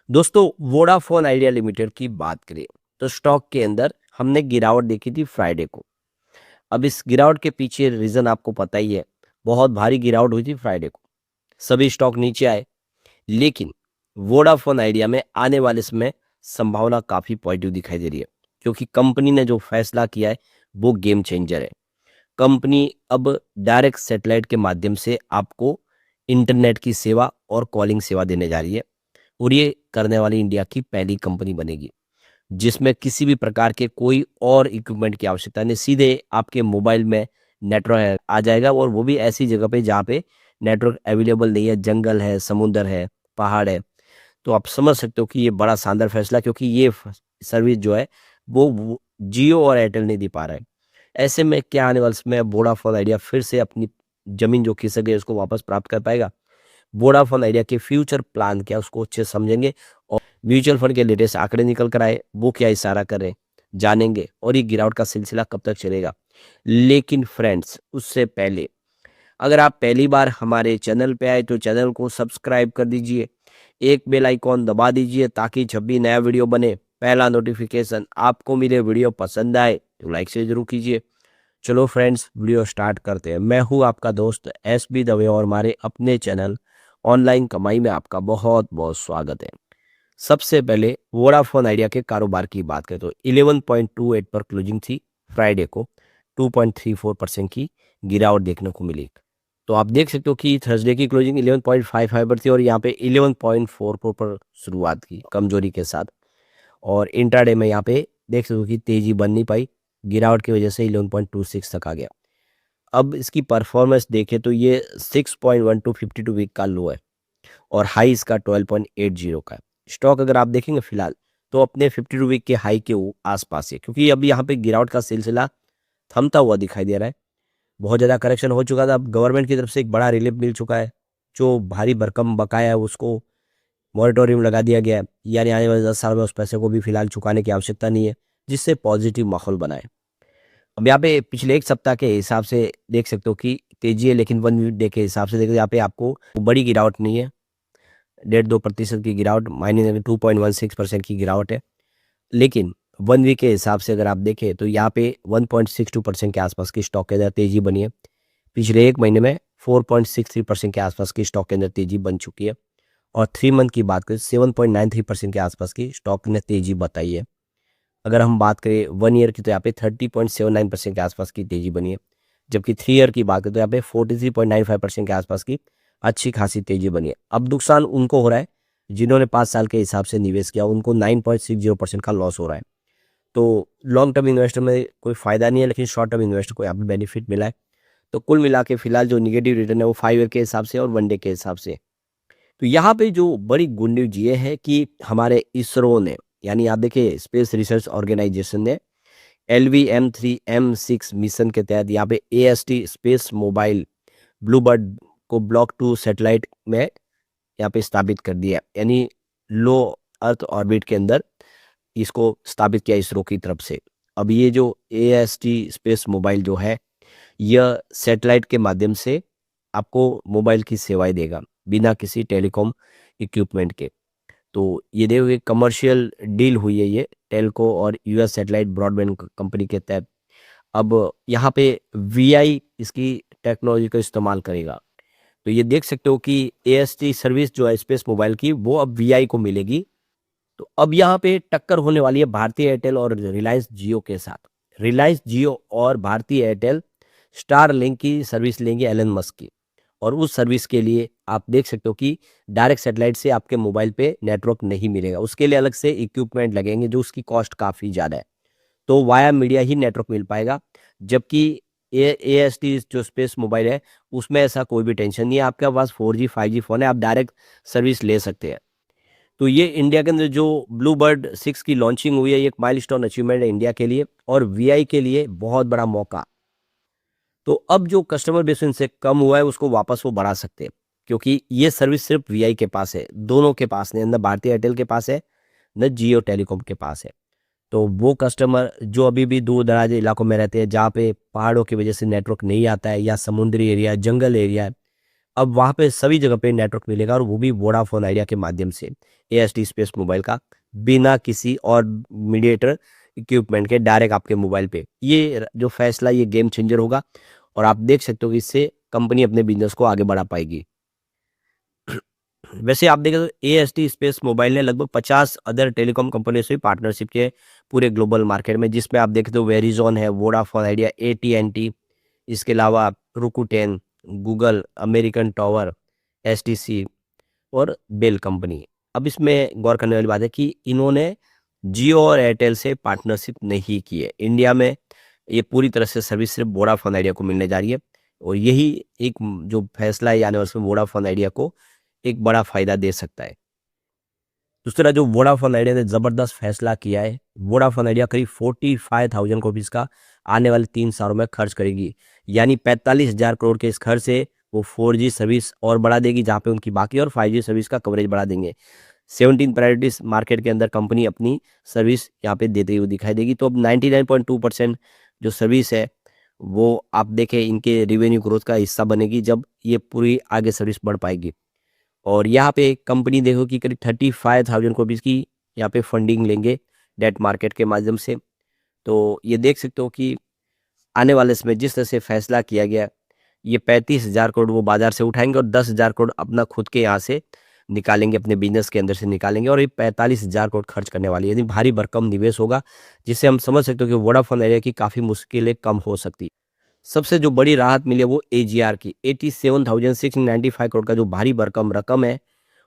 दोस्तों, Vodafone idea limited की बात करें तो स्टॉक के अंदर हमने गिरावट देखी थी फ्राइडे को। अब इस गिरावट के पीछे रीजन आपको पता ही है। बहुत भारी गिरावट हुई थी फ्राइडे को, सभी स्टॉक नीचे आए। लेकिन वोडाफोन आइडिया में आने वाले समय संभावना काफी पॉजिटिव दिखाई दे रही है, क्योंकि कंपनी ने जो फैसला किया है वो गेम चेंजर है। कंपनी अब डायरेक्ट सैटेलाइट के माध्यम से आपको इंटरनेट की सेवा और कॉलिंग सेवा देने जा रही है, और ये करने वाली इंडिया की पहली कंपनी बनेगी जिसमें किसी भी प्रकार के कोई और इक्विपमेंट की आवश्यकता नहीं। सीधे आपके मोबाइल में नेटवर्क आ जाएगा, और वो भी ऐसी जगह पे जहाँ पे नेटवर्क अवेलेबल नहीं है, जंगल है, समुंदर है, पहाड़ है। तो आप समझ सकते हो कि ये बड़ा शानदार फैसला, क्योंकि ये सर्विस जो है वो जियो और एयरटेल नहीं दे पा रहा है। ऐसे में क्या आने वाले समय वोडाफोन आइडिया फिर से अपनी जमीन जो खिसक गई उसको वापस प्राप्त कर पाएगा? वोडाफोन आइडिया के फ्यूचर प्लान क्या उसको अच्छे से समझेंगे, और म्यूचुअल फंड के लेटेस्ट आंकड़े निकल कर आए वो क्या इशारा कर रहे हैं जानेंगे, और ये गिरावट का सिलसिला कब तक चलेगा। लेकिन फ्रेंड्स, उससे पहले अगर आप पहली बार हमारे चैनल पे आए तो चैनल को सब्सक्राइब कर दीजिए, एक बेल आइकॉन दबा दीजिए, ताकि जब भी नया वीडियो बने पहला नोटिफिकेशन आपको मिले। वीडियो पसंद आए तो लाइक से जरूर कीजिए। चलो फ्रेंड्स, वीडियो स्टार्ट करते हैं। मैं हूँ आपका दोस्त SB दवे, और हमारे अपने चैनल ऑनलाइन कमाई में आपका बहुत बहुत स्वागत है। सबसे पहले वोडाफोन आइडिया के कारोबार की बात करें तो 11.28 पर क्लोजिंग थी फ्राइडे को। 2.34% की गिरावट देखने को मिली। तो आप देख सकते हो कि थर्सडे की क्लोजिंग 11.55 पर थी, और यहाँ पे 11.44 पर शुरुआत की कमजोरी के साथ। और इंट्राडे में यहाँ पे देख सकते हो कि तेजी बन नहीं पाई, गिरावट की वजह से 11.26 तक आ गया। अब इसकी परफॉर्मेंस देखें तो ये 6.12 52 वीक का लो है, और हाई इसका 12.80 का है। स्टॉक अगर आप देखेंगे फिलहाल तो अपने 52 वीक के हाई के आसपास है, क्योंकि अब यहाँ पे गिरावट का सिलसिला थमता हुआ दिखाई दे रहा है। बहुत ज़्यादा करेक्शन हो चुका था, अब गवर्नमेंट की तरफ से एक बड़ा रिलीफ मिल चुका है। जो भारी भरकम बकाया है उसको मॉरेटोरियम लगा दिया गया है, यानी आने वाले 10 साल में उस पैसे को भी फिलहाल चुकाने की आवश्यकता नहीं है, जिससे पॉजिटिव माहौल बना है। अब यहाँ पे पिछले एक सप्ताह के हिसाब से देख सकते हो कि तेजी है, लेकिन 1 वीक डे के हिसाब से देखो यहाँ पे आपको बड़ी गिरावट नहीं है। 1.5-2% की गिरावट, माइनस 2.16% की गिरावट है। लेकिन 1 वीक के हिसाब से अगर आप देखें तो यहाँ पे 1.62% के आसपास की स्टॉक के अंदर तेजी बनी है। पिछले एक महीने में 4.63% के आसपास की स्टॉक के अंदर तेजी बन चुकी है, और 3 मंथ की बात करें 7.93% के आसपास की स्टॉक ने तेजी बताई है। अगर हम बात करें 1 ईयर की तो यहाँ पे 30.79% के आसपास की तेजी बनी है, जबकि 3 ईयर की बात करें तो यहाँ पे 43.95% के आसपास की अच्छी खासी तेजी बनी है। अब नुकसान उनको हो रहा है जिन्होंने 5 साल के हिसाब से निवेश किया, उनको 9.60% का लॉस हो रहा है। तो लॉन्ग टर्म इन्वेस्टर में कोई फायदा नहीं है, लेकिन शॉर्ट टर्म इन्वेस्टर को यहाँ पे बेनिफिट मिला है। तो कुल मिला के फिलहाल जो निगेटिव रिटर्न है वो 5 ईयर के हिसाब से और 1 डे के हिसाब से। तो यहाँ पे जो बड़ी गुड न्यूज ये है कि हमारे इसरो ने, यानी आप देखिए स्पेस रिसर्च ऑर्गेनाइजेशन ने LVM-3M6 मिशन के तहत यहाँ पे AST स्पेस मोबाइल ब्लूबर्ड को Block 2 सैटेलाइट में यहाँ पे स्थापित कर दिया, यानी लो अर्थ ऑर्बिट के अंदर इसको स्थापित किया इसरो की तरफ से। अब ये जो AST स्पेस मोबाइल जो है, यह सैटेलाइट के माध्यम से आपको मोबाइल की सेवाएं देगा बिना किसी टेलीकॉम इक्विपमेंट के। तो ये देखो एक कमर्शियल डील हुई है ये टेलको और US सैटेलाइट ब्रॉडबैंड कंपनी के तहत। अब यहाँ पे VI इसकी टेक्नोलॉजी का इस्तेमाल करेगा। तो ये देख सकते हो कि AST सर्विस जो है स्पेस मोबाइल की वो अब VI को मिलेगी। तो अब यहाँ पे टक्कर होने वाली है भारतीय एयरटेल और रिलायंस जियो के साथ। रिलायंस जियो और भारतीय एयरटेल स्टार लिंक की सर्विस लेंगे एलन मस्क की, और उस सर्विस के लिए आप देख सकते हो कि डायरेक्ट सैटेलाइट से आपके मोबाइल पे नेटवर्क नहीं मिलेगा, उसके लिए अलग से इक्विपमेंट लगेंगे जो उसकी कॉस्ट काफ़ी ज़्यादा है। तो वाया मीडिया ही नेटवर्क मिल पाएगा, जबकि AST जो स्पेस मोबाइल है उसमें ऐसा कोई भी टेंशन नहीं है। आपके पास 4G 5G फ़ोन है, आप डायरेक्ट सर्विस ले सकते हैं। तो ये इंडिया के अंदर जो ब्लूबर्ड 6 की लॉन्चिंग हुई है, ये एक माइलस्टोन अचीवमेंट है इंडिया के लिए और VI के लिए बहुत बड़ा मौका। तो अब जो कस्टमर बेस इनसे कम हुआ है उसको वापस वो बढ़ा सकते हैं, क्योंकि ये सर्विस सिर्फ VI के पास है, दोनों के पास नहीं, न भारतीय एयरटेल के पास है न जियो टेलीकॉम के पास है। तो वो कस्टमर जो अभी भी दूर दराज इलाकों में रहते हैं, जहाँ पे पहाड़ों की वजह से नेटवर्क नहीं आता है, या समुद्री एरिया, जंगल एरिया है, अब वहाँ पे सभी जगह पे नेटवर्क मिलेगा और वो भी वोडाफोन आइडिया के माध्यम से, एएसटी स्पेस मोबाइल का, बिना किसी और मीडिएटर इक्विपमेंट के डायरेक्ट आपके मोबाइल पे। ये जो फैसला ये गेम चेंजर होगा और आप देख सकते हो कि इससे कंपनी अपने बिजनेस को आगे बढ़ा पाएगी। वैसे आप देखें तो एएसटी स्पेस मोबाइल ने लगभग 50 अदर टेलीकॉम कंपनियों से पार्टनरशिप किए पूरे ग्लोबल मार्केट में, जिसमें आप देखें तो वेरिजॉन है, वोडाफोन आइडिया, एटी&टी, इसके अलावा रुकुटेन, गूगल, अमेरिकन टावर, एसटीसी और बेल कंपनी। अब इसमें गौर करने वाली बात है कि इन्होंने जियो और एयरटेल से पार्टनरशिप नहीं की है। इंडिया में ये पूरी तरह से सर्विस सिर्फ वोडाफोन आइडिया को मिलने जा रही है और यही एक जो फैसला है आने वाले समय वोडाफोन आइडिया को एक बड़ा फायदा दे सकता है। दूसरा जो वोडाफोन आइडिया ने ज़बरदस्त फैसला किया है, वोडाफोन आइडिया करीब 45,000 रुपीज़ का आने वाले 3 सालों में खर्च करेगी। यानी 45,000 करोड़ के इस खर्च से वो 4G सर्विस और बढ़ा देगी, जहाँ पे उनकी बाकी और 5G सर्विस का कवरेज बढ़ा देंगे। 17 प्रायोरिटीज मार्केट के अंदर कंपनी अपनी सर्विस यहाँ पे देती हुई दिखाई देगी। तो अब 99.2% जो सर्विस है वो आप देखें इनके रेवेन्यू ग्रोथ का हिस्सा बनेगी जब ये पूरी आगे सर्विस बढ़ पाएगी। और यहाँ पे कंपनी देखो कि करीब 35,000 रुपीज़ की यहाँ पे फंडिंग लेंगे डेट मार्केट के माध्यम से। तो ये देख सकते हो कि आने वाले समय जिस तरह से फैसला किया गया, ये 35,000 करोड़ वो बाजार से उठाएंगे और 10,000 करोड़ अपना खुद के यहाँ से निकालेंगे, अपने बिजनेस के अंदर से निकालेंगे और ये 45,000 करोड़ खर्च करने वाली है। यानी भारी भरकम निवेश होगा, जिससे हम समझ सकते हो कि वोडाफोन आइडिया की काफ़ी मुश्किलें कम हो सकती है। सबसे जो बड़ी राहत मिली है वो एजीआर की 87,695 करोड़ का जो भारी भरकम रकम है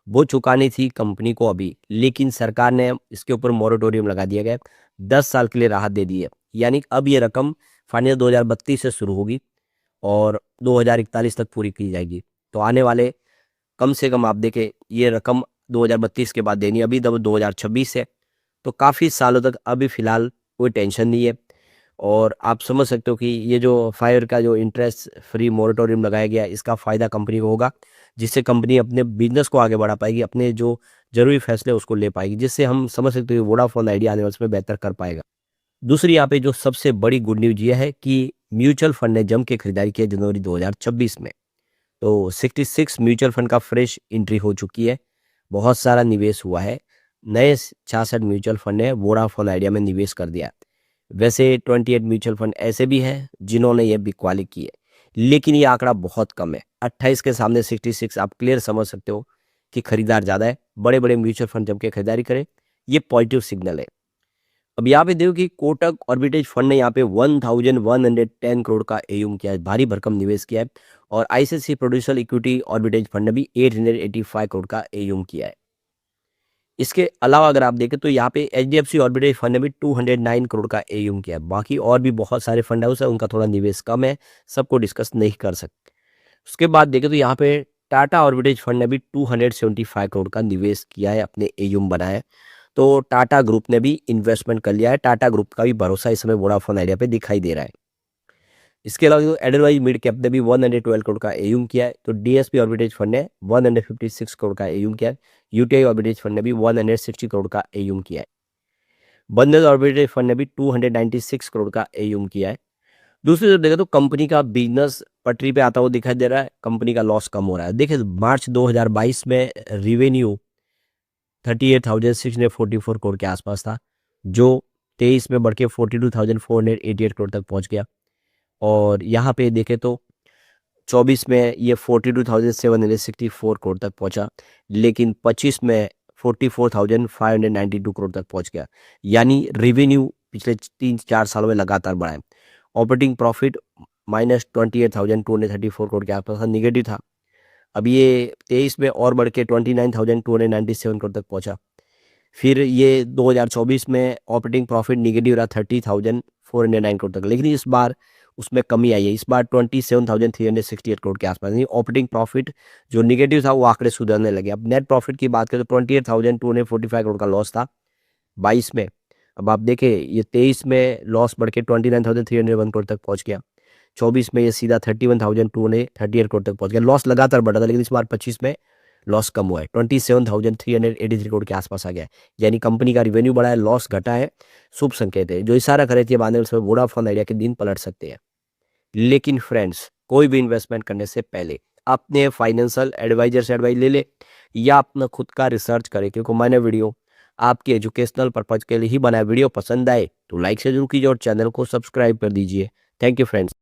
वो चुकानी थी कंपनी को अभी, लेकिन सरकार ने इसके ऊपर मॉरेटोरियम लगा दिया गया है, 10 साल के लिए राहत दे दी है। यानी अब ये रकम फाइनेंस 2032 से शुरू होगी और 2041 तक पूरी की जाएगी। तो आने वाले कम से कम आप देखें ये रकम 2032 के बाद देनी है, अभी तब 2026 है, तो काफ़ी सालों तक अभी फ़िलहाल कोई टेंशन नहीं है। और आप समझ सकते हो कि ये जो फायर का जो इंटरेस्ट फ्री मोरेटोरियम लगाया गया है इसका फ़ायदा कंपनी को होगा, जिससे कंपनी अपने बिजनेस को आगे बढ़ा पाएगी, अपने जो ज़रूरी फैसले उसको ले पाएगी, जिससे हम समझ सकते हो कि वोडाफोन आइडिया आने वाले समय बेहतर कर पाएगा। दूसरी यहाँ पे जो सबसे बड़ी गुड न्यूज़ ये है कि म्यूचुअल फंड ने जम के खरीदारी की है जनवरी 2026 में। तो 66 म्यूचुअल फंड का फ्रेश एंट्री हो चुकी है, बहुत सारा निवेश हुआ है। नए 66 म्यूचुअल फंड ने वोडाफोन आइडिया में निवेश कर दिया। वैसे 28 म्यूचुअल फंड ऐसे भी हैं जिन्होंने ये बिकवाली की है, लेकिन ये आंकड़ा बहुत कम है। 28 के सामने 66 आप क्लियर समझ सकते हो कि खरीदार ज़्यादा है। बड़े बड़े म्यूचुअल फंड जम के खरीदारी करें, ये पॉजिटिव सिग्नल है। अब यहाँ पे देखो कि कोटक ऑर्बिटेज फंड ने यहाँ पे 1110 करोड़ का एयूम किया है, भारी भरकम निवेश किया है। और आईसीआईसीआई प्रोड्यूसर इक्विटी ऑर्बिटेज फंड ने भी 885 करोड़ का एयूम किया है। इसके अलावा अगर आप देखें तो यहाँ पे एचडीएफसी ऑर्बिटेज फंड ने भी 209 करोड़ का एयूम किया है। बाकी और भी बहुत सारे फंड हाउस है, उनका थोड़ा निवेश कम है, सबको डिस्कस नहीं कर सकते। उसके बाद देखें तो यहाँ पे टाटा ऑर्बिटेज फंड ने भी 275 करोड़ का निवेश किया है, अपने एयूम बनाया है। तो टाटा ग्रुप ने भी इन्वेस्टमेंट कर लिया है। टाटा ग्रुप का भी भरोसा इस समय वोडाफोन आइडिया पे दिखाई दे रहा है। इसके अलावा जो एडरवाइज मिड कैप ने भी 112 करोड़ का एयूम किया है। तो डीएसपी ऑर्बिटेज फंड ने 156 करोड़ का एयूम किया है। यूटीआई ऑर्बिटेज फंड ने भी 160 करोड़ का एयूम किया है। बंधन ऑर्बिटेज फंड ने भी 296 करोड़ का एयूम किया है। दूसरी तरफ देखें तो कंपनी का बिजनेस पटरी पे आता हुआ दिखाई दे रहा है, कंपनी का लॉस कम हो रहा है। देखिए मार्च 2022 में रेवेन्यू 38,644 करोड़ के आसपास था, जो 23 में बढ़ के 42,488 करोड़ तक पहुंच गया। और यहाँ पे देखें तो 24 में ये 42,764 करोड़ तक पहुंचा, लेकिन 25 में 44,592 करोड़ तक पहुंच गया। यानी रेवेन्यू पिछले 3-4 सालों में लगातार बढ़ा है। ऑपरेटिंग प्रॉफिट -28,234 करोड़ के आसपास था, निगेटिव था। अब ये 23 में और बढ़ के 29,297 करोड़ तक पहुंचा। फिर ये 2024 में ऑपरेटिंग प्रॉफिट निगेटिव रहा 30,409 करोड़ तक, लेकिन इस बार उसमें कमी आई है। इस बार 27,368 करोड़ के आसपास, यानी ऑपरेटिंग प्रॉफिट जो निगेटिव था वो आंकड़े सुधरने लगे। अब नेट प्रॉफिट की बात करें तो 28,245 करोड़ का लॉस था 22 में। अब आप देखें ये 23 में लॉस बढ़ के 29,301 करोड़ तक पहुंच गया। 24 में ये सीधा 31,238 करोड़ तक पहुंच गया। लॉस लगातार बढ़ा था, लेकिन इस बार 25 में लॉस कम हुआ है, 27,383 करोड़ के आसपास आ गया है। यानी कंपनी का रिवेन्यू बढ़ा है, लॉस घटा है, शुभ संकेत है, जो इशारा करे थे आने वाले समय वोडाफोन आइडिया के दिन पलट सकते हैं। लेकिन फ्रेंड्स, कोई भी इन्वेस्टमेंट करने से पहले अपने फाइनेंशियल एडवाइजर से एडवाइस ले ले या अपना खुद का रिसर्च करे, क्योंकि मैंने वीडियो आपके एजुकेशनल पर्पज के लिए ही बनाया। वीडियो पसंद आए तो लाइक से जरूर कीजिए और चैनल को सब्सक्राइब कर दीजिए। Thank you friends.